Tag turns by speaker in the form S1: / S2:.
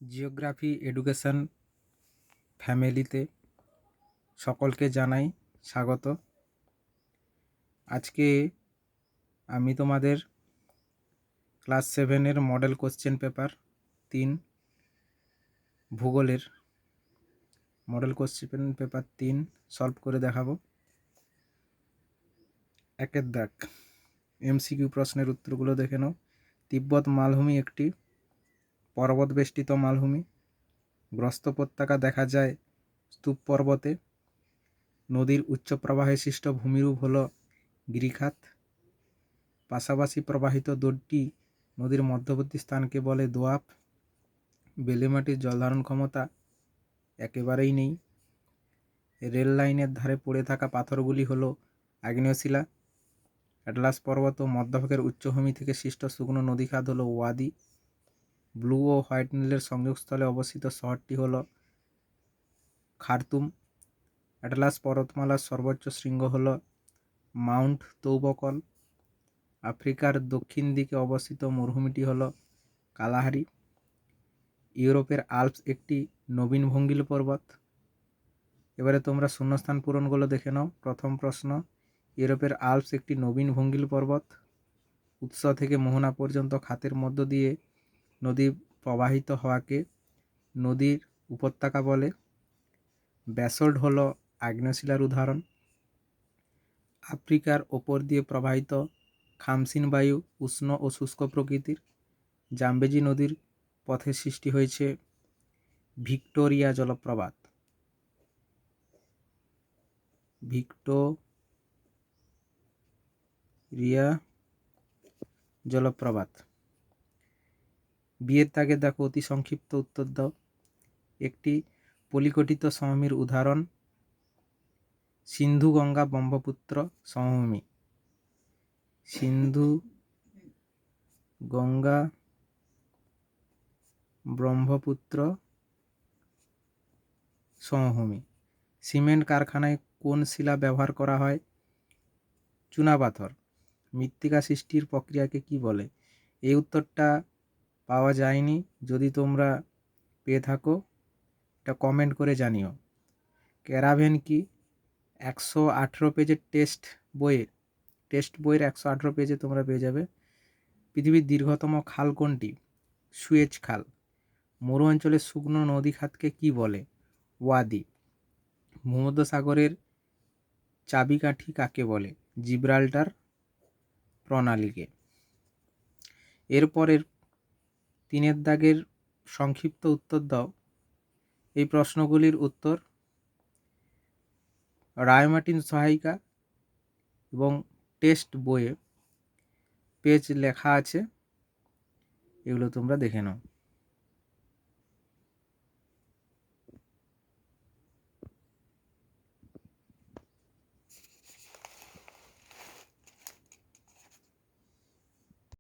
S1: Geography education ফ্যামিলিতে সকলকে জানাই স্বাগত। আজকে আমি তোমাদের ক্লাস 7-এর মডেল কোশ্চেন পেপার 3 ভূগোলের মডেল কোশ্চেন পেপার 3 সলভ করে দেখাবো। একের দাগ এমসিকিউ প্রশ্নের উত্তরগুলো দেখে নাও। তিব্বত মালভূমি একটি পর্বত বেষ্টিত মালভূমি। গ্রস্ত উপত্যকা দেখা যায় স্তূপ পর্বতে। নদীর উচ্চ প্রবাহে সৃষ্ট ভূমিরূপ হল গিরিখাত। পাশাপাশি প্রবাহিত দুটি নদীর মধ্যবর্তী স্থানকে বলে দোয়াব। বেলেমাটির জলধারণ ক্ষমতা একেবারেই নেই। রেল লাইনের ধারে পড়ে থাকা পাথরগুলি হল আগ্নেয়শিলা। অ্যাটলাস পর্বত ও মধ্যভাগের উচ্চভূমি থেকে সৃষ্ট শুকনো নদীখাত হল ওয়াদি। ব্লু ও হোয়াইট নীলের সংযোগস্থলে অবস্থিত শহরটি হল খার্তুম। অ্যাটলাস পর্বতমালার সর্বোচ্চ শৃঙ্গ হল মাউন্ট তৌবকল। আফ্রিকার দক্ষিণ দিকে অবস্থিত মরুভূমিটি হল কালাহারি। ইউরোপের আল্পস একটি নবীন ভঙ্গিল পর্বত। এবারে তোমরা শূন্যস্থান পূরণগুলো দেখে নাও। প্রথম প্রশ্ন, ইউরোপের আল্পস একটি নবীন ভঙ্গিল পর্বত। উৎস থেকে মোহনা পর্যন্ত খাতের মধ্য দিয়ে নদী প্রবাহিত হওয়াকে নদীর উপত্যকা বলে। ব্যাসল্ট হল আগ্নেয়শিলার উদাহরণ। আফ্রিকার ওপর দিয়ে প্রবাহিত খামসিন বায়ু উষ্ণ ও শুষ্ক প্রকৃতির। জাম্বেজি নদীর পথে সৃষ্টি হয়েছে ভিক্টোরিয়া জলপ্রপাত। ভিক্টোরিয়া জলপ্রপাত। বিয়ের দাগে দেখো অতি সংক্ষিপ্ত উত্তর দাও। একটি পলিগঠিত সমভূমির উদাহরণ সিন্ধু গঙ্গা ব্রহ্মপুত্র সমভূমি। সিন্ধু গঙ্গা ব্রহ্মপুত্র সমভূমি। সিমেন্ট কারখানায় কোন শিলা ব্যবহার করা হয়? চুনাপাথর। মৃত্তিকা সৃষ্টির প্রক্রিয়াকে কি বলে? এই উত্তরটা পাওয়া যায়নি। যদি তোমরা পেয়ে থাকো এটা কমেন্ট করে জানিও। ক্যারাভেন কি? 118 পেজের টেস্ট বইয়ের 118 পেজে তোমরা পেয়ে যাবে। পৃথিবীর দীর্ঘতম খাল কোনটি? সুয়েজ খাল। মরু অঞ্চলের শুকনো নদী খাতকে কি বলে? ওয়াদি। ভূমধ্যসাগরের চাবিকাঠি কাকে বলে? জিব্রাল্টার প্রণালীকে। এরপরের 3-এর দাগের সংক্ষিপ্ত উত্তর দাও। এই প্রশ্নগুলির উত্তর রায়মার্টিন সহায়িকা এবং টেস্ট বইয়ে পেজ লেখা আছে, এগুলো তোমরা দেখে নাও।